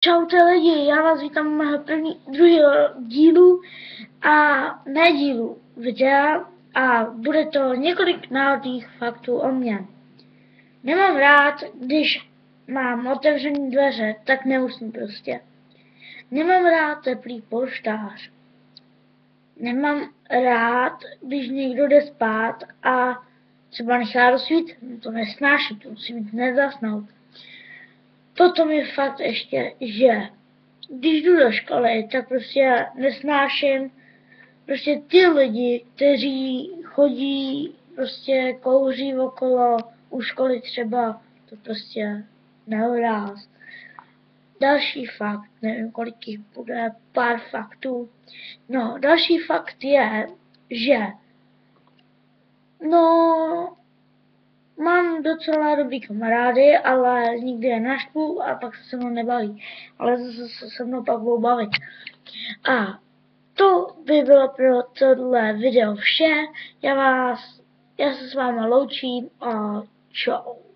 Čaute lidi, já vás vítám u mého druhého dílu ne dílu, videa a bude to několik náhodných faktů o mně. Nemám rád, když mám otevřené dveře, tak neusnu prostě. Nemám rád teplý polštář. Nemám rád, když někdo jde spát a třeba nechá rozsvítit, to nesnáším, to musí mít nezasnout. Potom je fakt ještě, že když jdu do školy, tak prostě nesnáším prostě ty lidi, kteří chodí, prostě kouří okolo u školy třeba, to prostě nehoráz. Další fakt, nevím kolik jich bude, pár faktů. No, další fakt je, že mám docela dobrý kamarády, ale nikdy je naštvu a pak se mnou nebaví. Ale zase se mnou pak budou bavit. A to by bylo pro tohle video vše. Já se s váma loučím a čau.